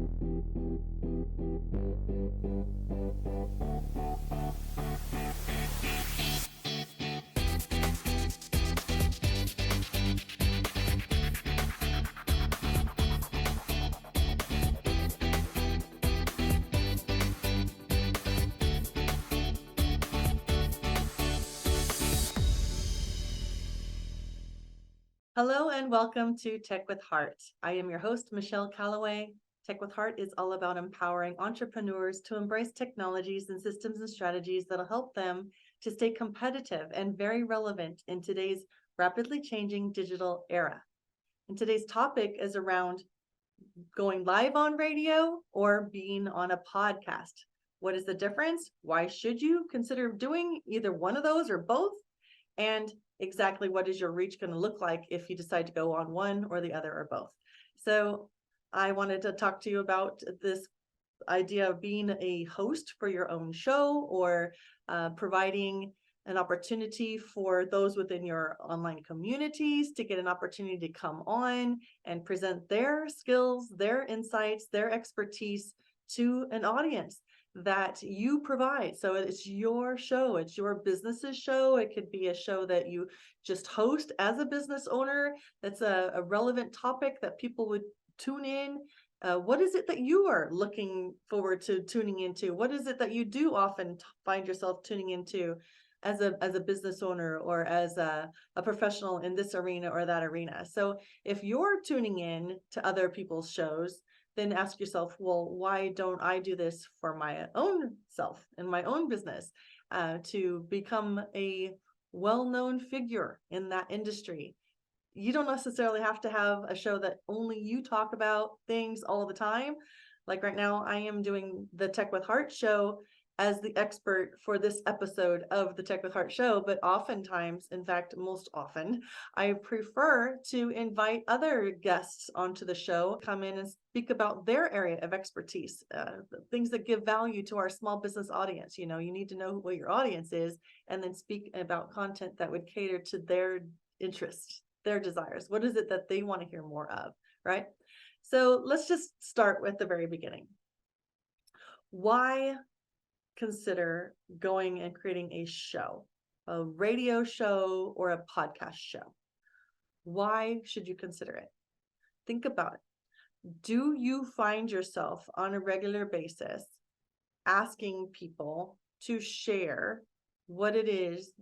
Hello and welcome to Tech with Heart. I am your host, Michelle Calloway. Tech with Heart is all about empowering entrepreneurs to embrace technologies and systems and strategies that'll help them to stay competitive and very relevant in today's rapidly changing digital era. And today's topic is around going live on radio or being on a podcast. What is the difference? Why should you consider doing either one of those or both? And exactly what is your reach going to look like if you decide to go on one or the other or both. So I wanted to talk to you about this idea of being a host for your own show, or providing an opportunity for those within your online communities to get an opportunity to come on and present their skills, their insights, their expertise to an audience that you provide. So it's your show, it's your business's show. It could be a show that you just host as a business owner. That's a relevant topic that people would tune in. What is it that you are looking forward to tuning into? What is it that you do often find yourself tuning into as a business owner or as a professional in this arena or that arena? So if you're tuning in to other people's shows, then ask yourself, well, why don't I do this for my own self and my own business, to become a well-known figure in that industry? You don't necessarily have to have a show that only you talk about things all the time. Like right now, I am doing the Tech with Heart show as the expert for this episode of the Tech with Heart show, but oftentimes, in fact, most often, I prefer to invite other guests onto the show, come in and speak about their area of expertise, things that give value to our small business audience. You know, you need to know what your audience is and then speak about content that would cater to their interests, their desires. What is it that they want to hear more of, right? So let's just start with the very beginning. Why consider going and creating a show, a radio show or a podcast show? Why should you consider it? Think about it. Do you find yourself on a regular basis asking people to share what it is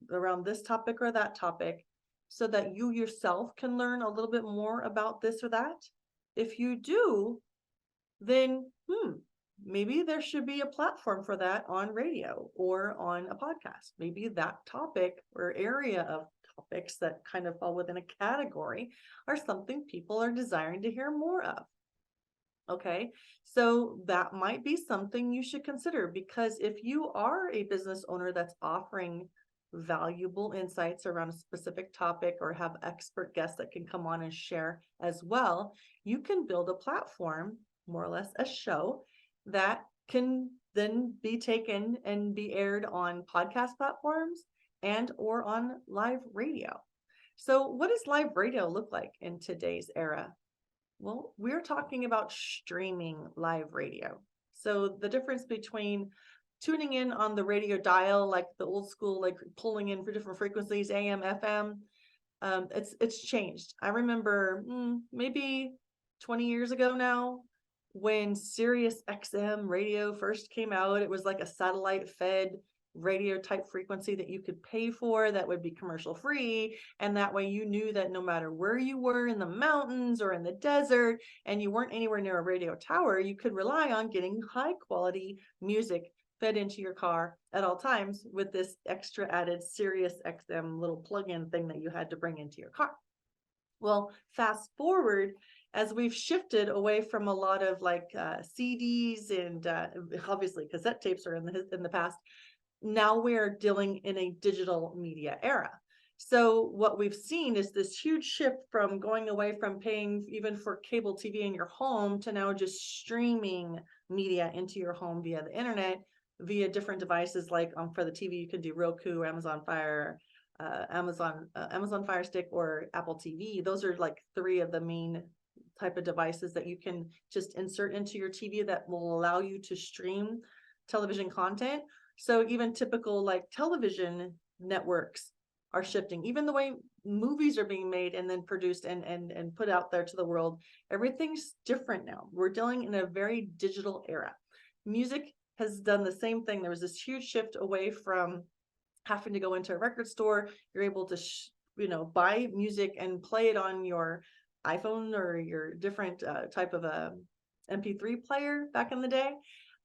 around this topic or that topic so that you yourself can learn a little bit more about this or that? If you do, then maybe there should be a platform for that on radio or on a podcast. Maybe that topic or area of topics that kind of fall within a category are something people are desiring to hear more of. Okay, so that might be something you should consider, because if you are a business owner that's offering valuable insights around a specific topic or have expert guests that can come on and share as well, you can build a platform, more or less a show, that can then be taken and be aired on podcast platforms and or on live radio. So what does live radio look like in today's era? Well, we're talking about streaming live radio. So the difference between tuning in on the radio dial, like the old school, like pulling in for different frequencies, AM, FM, it's changed. I remember maybe 20 years ago now, when Sirius XM radio first came out. It was like a satellite fed radio type frequency that you could pay for, that would be commercial free, and that way you knew that no matter where you were in the mountains or in the desert and you weren't anywhere near a radio tower, you could rely on getting high quality music fed into your car at all times with this extra added Sirius XM little plug-in thing that you had to bring into your car. Well, fast forward, as we've shifted away from a lot of like CDs and obviously cassette tapes are in the past, now we're dealing in a digital media era. So what we've seen is this huge shift from going away from paying even for cable TV in your home to now just streaming media into your home via the internet, via different devices. Like for the TV, you can do Roku, Amazon Fire, Amazon Fire Stick, or Apple TV. Those are like three of the main type of devices that you can just insert into your TV that will allow you to stream television content. So even typical like television networks are shifting, even the way movies are being made and then produced and put out there to the world. Everything's different now. We're dealing in a very digital era. Music has done the same thing. There was this huge shift away from having to go into a record store. You're able to buy music and play it on your iPhone or your different type of a MP3 player back in the day.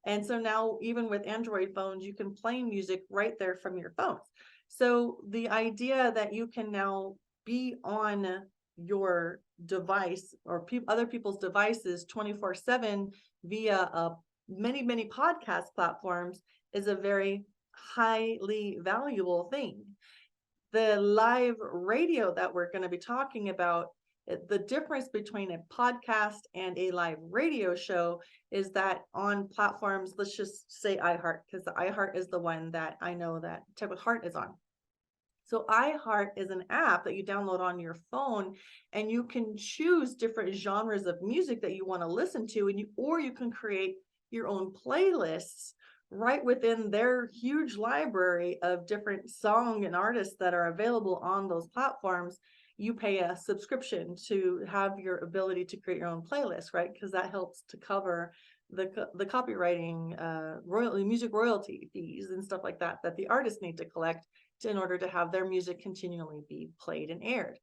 And so now even with Android phones, you can play music right there from your phones. So the idea that you can now be on your device or other people's devices 24/7 via many podcast platforms is a very highly valuable thing. The live radio that we're going to be talking about, the difference between a podcast and a live radio show is that on platforms, let's just say iHeart, because the iHeart is the one that I know that Tech with Heart is on. So iHeart is an app that you download on your phone, and you can choose different genres of music that you want to listen to, or you can create your own playlists right within their huge library of different song and artists that are available on those platforms. You pay a subscription to have your ability to create your own playlist, right? Because that helps to cover the copywriting, music royalty fees and stuff like that the artists need to collect in order to have their music continually be played and aired.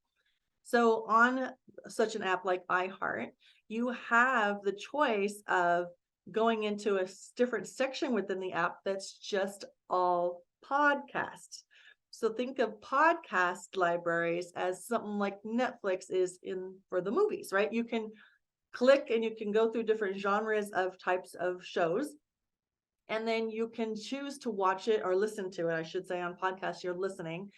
So on such an app like iHeart, you have the choice of going into a different section within the app that's just all podcasts. So think of podcast libraries as something like Netflix is in for the movies, right? You can click and you can go through different genres of types of shows. And then you can choose to watch it or listen to it. I should say on podcasts, you're listening,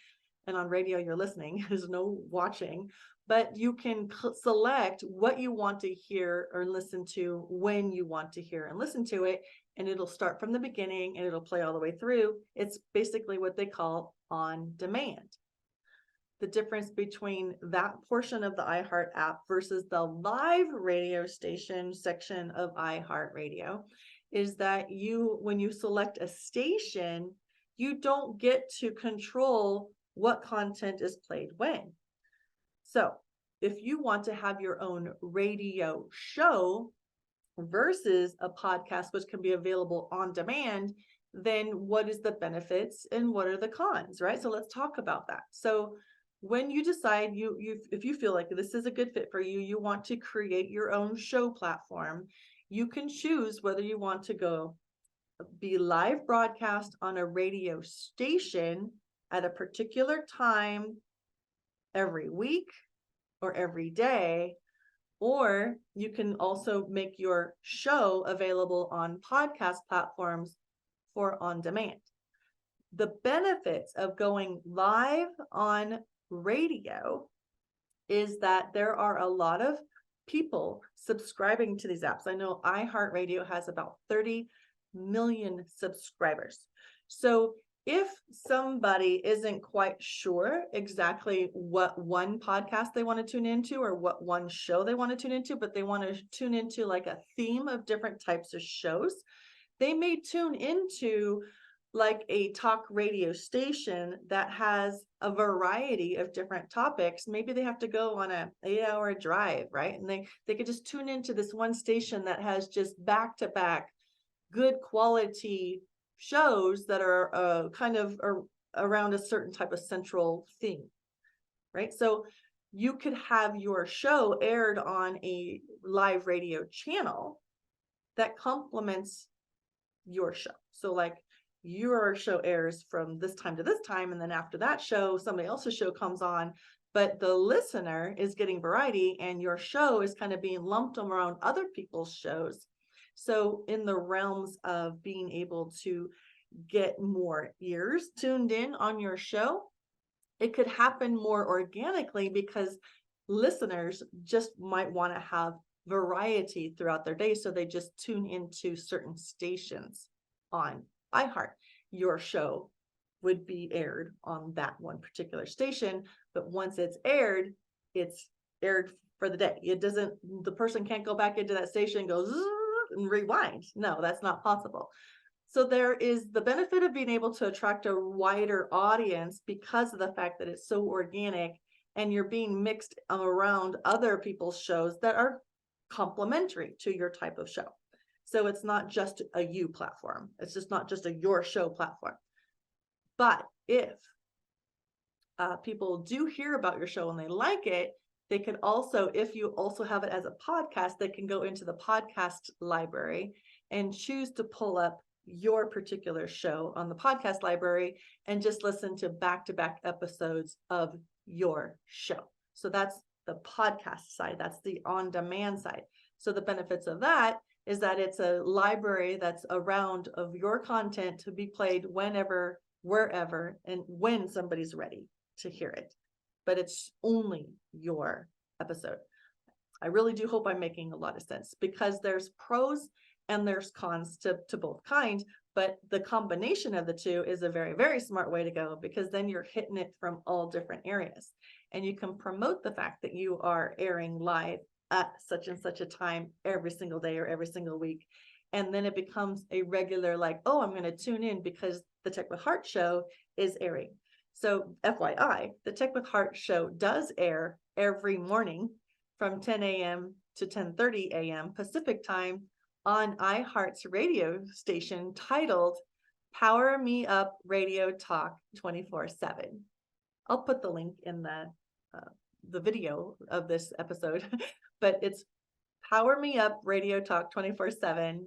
and on radio, you're listening. There's no watching, but you can select what you want to hear or listen to when you want to hear and listen to it. And it'll start from the beginning and it'll play all the way through. It's basically what they call on demand. The difference between that portion of the iHeart app versus the live radio station section of iHeartRadio is that when you select a station, you don't get to control what content is played when. So if you want to have your own radio show versus a podcast, which can be available on demand, then what is the benefits and what are the cons, right? So let's talk about that. So when you decide if you feel like this is a good fit for you, you want to create your own show platform, you can choose whether you want to be live broadcast on a radio station at a particular time every week or every day, or you can also make your show available on podcast platforms for on demand. The benefits of going live on radio is that there are a lot of people subscribing to these apps. I know iHeartRadio has about 30 million subscribers. So if somebody isn't quite sure exactly what one podcast they want to tune into or what one show they want to tune into, but they want to tune into like a theme of different types of shows, they may tune into like a talk radio station that has a variety of different topics. Maybe they have to go on an 8-hour drive, right? And they could just tune into this one station that has just back-to-back good quality shows that are kind of around a certain type of central theme, right? So you could have your show aired on a live radio channel that complements your show. So like your show airs from this time to this time, and then after that show, somebody else's show comes on, but the listener is getting variety and your show is kind of being lumped around other people's shows. So in the realms of being able to get more ears tuned in on your show, it could happen more organically because listeners just might want to have variety throughout their day. So they just tune into certain stations on iHeart. Your show would be aired on that one particular station, but once it's aired for the day. The person can't go back into that station and go zzz and rewind. No, that's not possible. So there is the benefit of being able to attract a wider audience because of the fact that it's so organic and you're being mixed around other people's shows that are complementary to your type of show. So it's not just a you platform. It's just not just a your show platform. But if people do hear about your show and they like it, they can also, if you also have it as a podcast, they can go into the podcast library and choose to pull up your particular show on the podcast library and just listen to back-to-back episodes of your show. So that's the podcast side. That's the on-demand side. So the benefits of that is that it's a library that's around of your content to be played whenever, wherever, and when somebody's ready to hear it. But it's only your episode. I really do hope I'm making a lot of sense, because there's pros and there's cons to both kinds, but the combination of the two is a very, very smart way to go, because then you're hitting it from all different areas. And you can promote the fact that you are airing live at such and such a time every single day or every single week. And then it becomes a regular, like, oh, I'm going to tune in because the Tech with Heart show is airing. So FYI, the Tech with Heart show does air every morning from 10 a.m. to 10:30 a.m. Pacific time on iHeart's radio station titled Power Me Up Radio Talk 24/7. I'll put the link in the video of this episode, but it's Power Me Up Radio Talk 24/7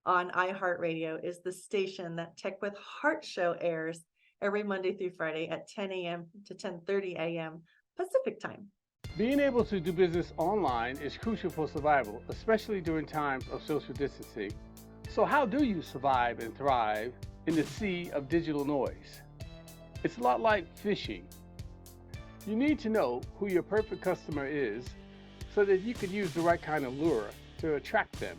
on iHeartRadio is the station that Tech with Heart show airs every Monday through Friday at 10 a.m. to 10:30 a.m. Pacific time. Being able to do business online is crucial for survival, especially during times of social distancing. So how do you survive and thrive in the sea of digital noise? It's a lot like fishing. You need to know who your perfect customer is so that you can use the right kind of lure to attract them.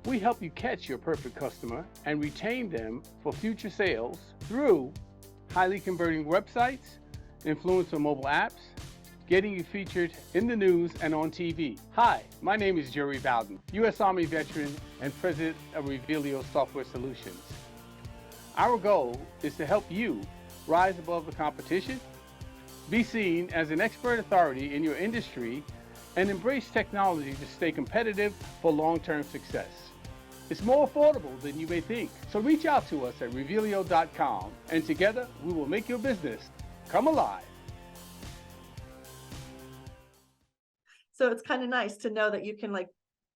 We help you catch your perfect customer and retain them for future sales through highly converting websites, influencer mobile apps, getting you featured in the news and on TV. Hi, my name is Jerry Bowden, U.S. Army veteran and president of Revelio Software Solutions. Our goal is to help you rise above the competition, be seen as an expert authority in your industry, and embrace technology to stay competitive for long-term success. It's more affordable than you may think. So reach out to us at revelio.com, and together we will make your business come alive. So it's kind of nice to know that you can like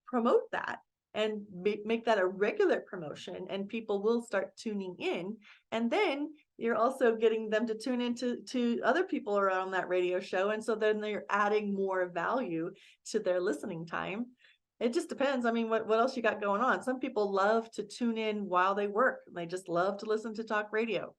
promote that and make that a regular promotion, and people will start tuning in. And then you're also getting them to tune into to other people around that radio show. And so then they're adding more value to their listening time. It just depends. I mean, what else you got going on? Some people love to tune in while they work. They just love to listen to talk radio.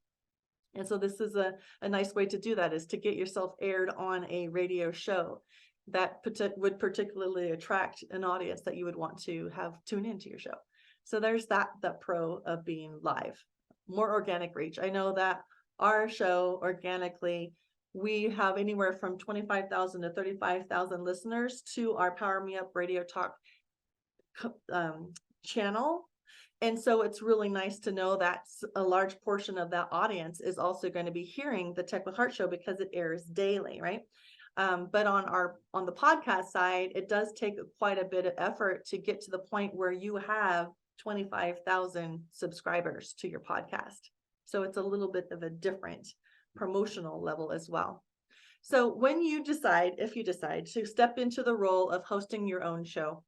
And so this is a nice way to do that, is to get yourself aired on a radio show that would particularly attract an audience that you would want to have tune into your show. So there's the pro of being live. More organic reach. I know that our show organically, we have anywhere from 25,000 to 35,000 listeners to our Power Me Up Radio Talk channel. And so it's really nice to know that a large portion of that audience is also going to be hearing the Tech with Heart show because it airs daily, right? But on the podcast side, it does take quite a bit of effort to get to the point where you have 25,000 subscribers to your podcast. So it's a little bit of a different promotional level as well. So when you decide, if you decide to step into the role of hosting your own show,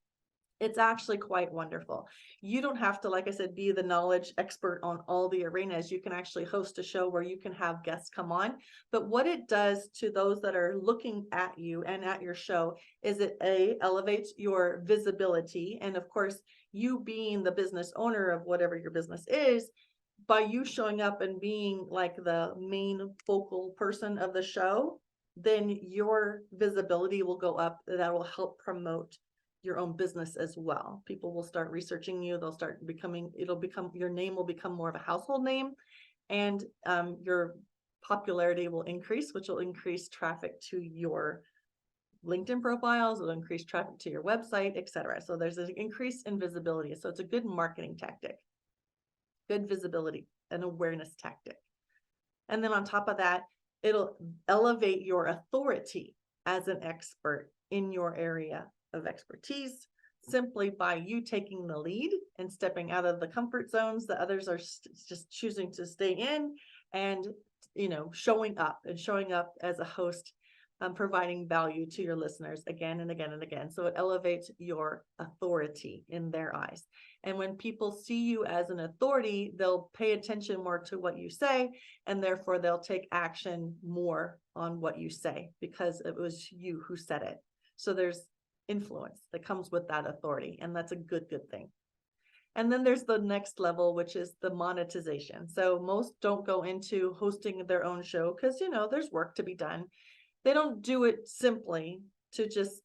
it's actually quite wonderful. You don't have to, like I said, be the knowledge expert on all the arenas. You can actually host a show where you can have guests come on. But what it does to those that are looking at you and at your show is it elevates your visibility. And of course, you being the business owner of whatever your business is, by you showing up and being like the main focal person of the show, then your visibility will go up. That will help promote your own business as well. People will start researching you. They'll start your name will become more of a household name, and your popularity will increase, which will increase traffic to your LinkedIn profiles, it'll increase traffic to your website, etc. So there's an increase in visibility. So it's a good marketing tactic, good visibility and awareness tactic. And then on top of that, it'll elevate your authority as an expert in your area of expertise, simply by you taking the lead and stepping out of the comfort zones that others are just choosing to stay in, and showing up as a host, providing value to your listeners again and again and again. So it elevates your authority in their eyes. And when people see you as an authority, they'll pay attention more to what you say, and therefore they'll take action more on what you say because it was you who said it. So there's influence that comes with that authority, and that's a good thing. And then there's the next level, which is the monetization. So most don't go into hosting their own show because, there's work to be done. They don't do it simply to just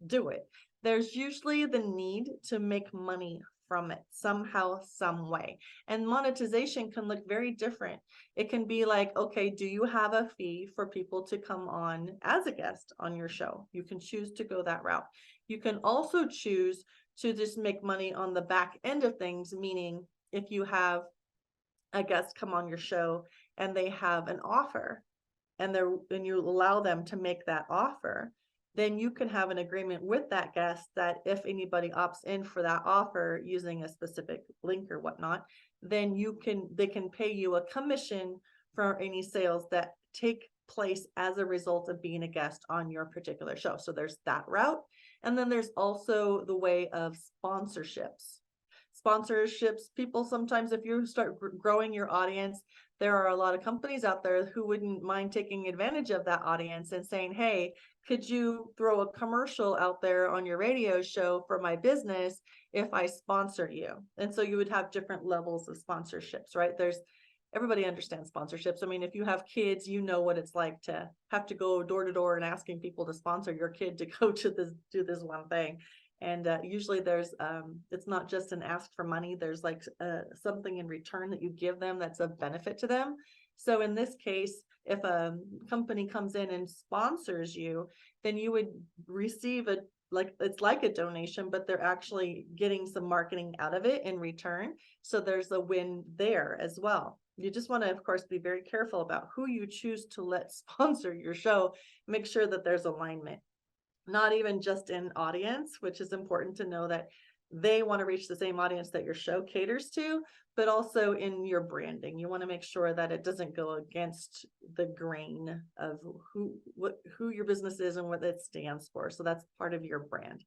do it. There's usually the need to make money from it somehow, some way. And monetization can look very different. It can be like, okay, do you have a fee for people to come on as a guest on your show? You can choose to go that route. You can also choose to just make money on the back end of things, meaning if you have a guest come on your show and they have an offer, and you allow them to make that offer, then you can have an agreement with that guest that if anybody opts in for that offer using a specific link or whatnot, then they can pay you a commission for any sales that take place as a result of being a guest on your particular show. So there's that route. And then there's also the way of sponsorships. People sometimes, if you start growing your audience, there are a lot of companies out there who wouldn't mind taking advantage of that audience and saying, hey, could you throw a commercial out there on your radio show for my business if I sponsor you? And so you would have different levels of sponsorships, right? Everybody understands sponsorships. I mean, if you have kids, you know what it's like to have to go door to door and asking people to sponsor your kid to go to do this one thing. And usually there's, it's not just an ask for money. There's like something in return that you give them that's of benefit to them. So in this case, if a company comes in and sponsors you, then you would receive it's like a donation, but they're actually getting some marketing out of it in return. So there's a win there as well. You just want to, of course, be very careful about who you choose to let sponsor your show. Make sure that there's alignment. Not even just in audience, which is important to know that they want to reach the same audience that your show caters to, but also in your branding. You want to make sure that it doesn't go against the grain of who your business is and what it stands for. So that's part of your brand.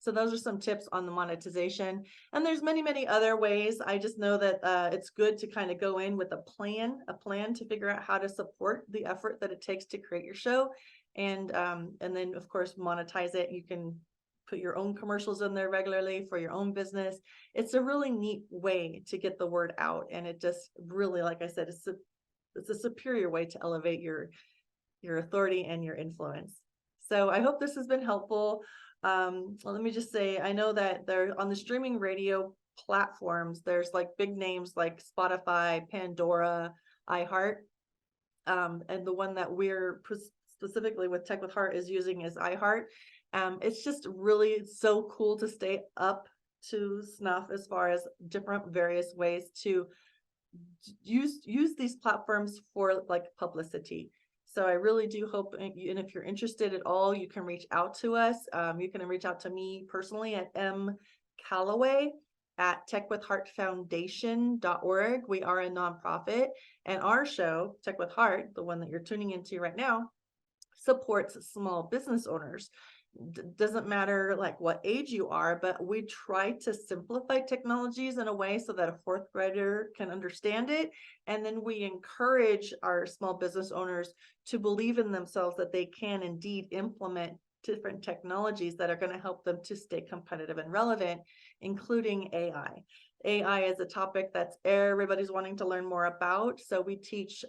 So those are some tips on the monetization. And there's many other ways. I just know that it's good to kind of go in with a plan to figure out how to support the effort that it takes to create your show. And then, of course, monetize it. You can put your own commercials in there regularly for your own business. It's a really neat way to get the word out. And it just really, like I said, it's a superior way to elevate your authority and your influence. So I hope this has been helpful. Well, let me just say, I know that they're on the streaming radio platforms. There's like big names like Spotify, Pandora, iHeart. And the one that we're specifically with Tech with Heart is using is iHeart. It's just really so cool to stay up to snuff as far as different various ways to use these platforms for like publicity. So I really do hope, and if you're interested at all, you can reach out to us. You can reach out to me personally at Calloway at techwithheartfoundation.org. We are a nonprofit, and our show, Tech with Heart, the one that you're tuning into right now, supports small business owners. Doesn't matter like what age you are, but we try to simplify technologies in a way so that a fourth grader can understand it. And then we encourage our small business owners to believe in themselves that they can indeed implement different technologies that are going to help them to stay competitive and relevant, including AI. AI is a topic that everybody's wanting to learn more about. So we teach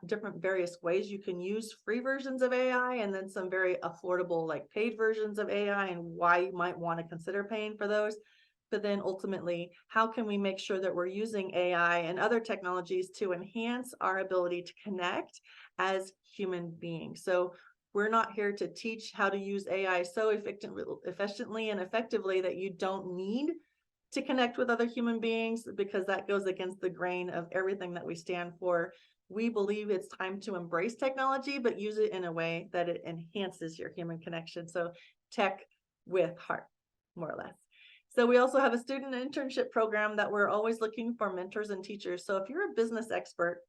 different various ways you can use free versions of AI, and then some very affordable like paid versions of AI, and why you might want to consider paying for those. But then ultimately, how can we make sure that we're using AI and other technologies to enhance our ability to connect as human beings? So We're not here to teach how to use AI so efficiently and effectively that you don't need to connect with other human beings, because that goes against the grain of everything that we stand for. We believe it's time to embrace technology, but use it in a way that it enhances your human connection. So tech with heart, more or less. So we also have a student internship program that we're always looking for mentors and teachers. So if you're a business expert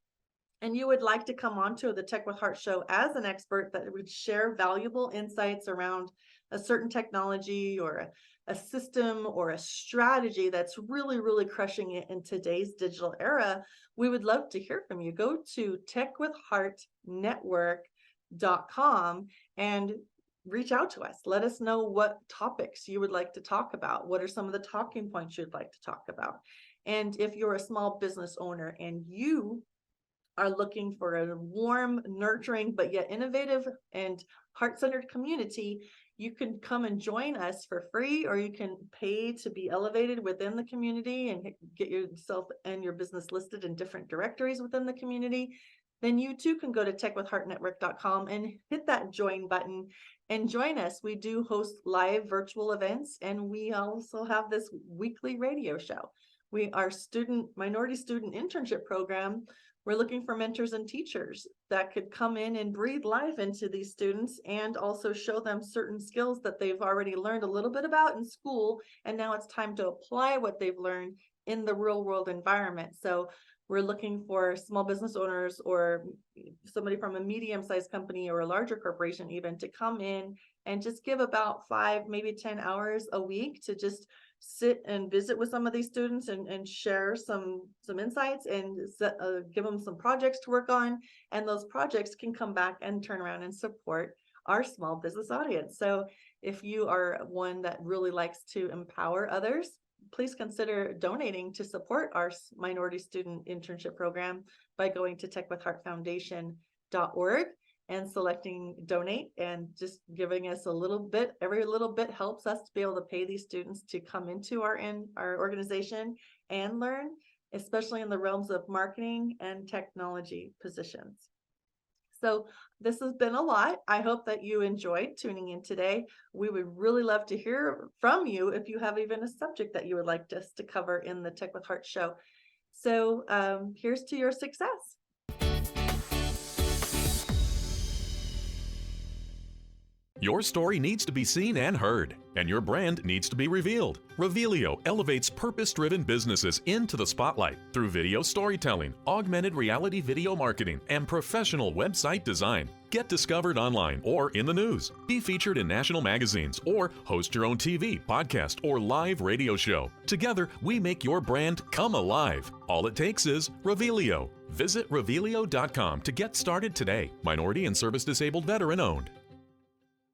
and you would like to come onto the Tech with Heart show as an expert that would share valuable insights around a certain technology or a system or a strategy that's really, really crushing it in today's digital era, we would love to hear from you. Go to techwithheartnetwork.com and reach out to us. Let us know what topics you would like to talk about. What are some of the talking points you'd like to talk about? And if you're a small business owner and you are looking for a warm, nurturing, but yet innovative and heart-centered community, you can come and join us for free, or you can pay to be elevated within the community and get yourself and your business listed in different directories within the community. Then you too can go to techwithheartnetwork.com and hit that join button and join us. We do host live virtual events, and we also have this weekly radio show. Our minority student internship program, we're looking for mentors and teachers that could come in and breathe life into these students and also show them certain skills that they've already learned a little bit about in school. And now it's time to apply what they've learned in the real world environment. So we're looking for small business owners or somebody from a medium-sized company or a larger corporation even to come in and just give about 5, maybe 10 hours a week to just sit and visit with some of these students and share some insights and give them some projects to work on. And those projects can come back and turn around and support our small business audience. So if you are one that really likes to empower others, please consider donating to support our minority student internship program by going to techwithheartfoundation.org and selecting donate and just giving us a little bit. Every little bit helps us to be able to pay these students to come into our organization and learn, especially in the realms of marketing and technology positions. So this has been a lot. I hope that you enjoyed tuning in today. We would really love to hear from you if you have even a subject that you would like us to cover in the Tech with Heart show. So here's to your success. Your story needs to be seen and heard, and your brand needs to be revealed. Revealio elevates purpose-driven businesses into the spotlight through video storytelling, augmented reality video marketing, and professional website design. Get discovered online or in the news. Be featured in national magazines or host your own TV, podcast, or live radio show. Together, we make your brand come alive. All it takes is Revealio. Visit Revealio.com to get started today. Minority and service disabled veteran owned.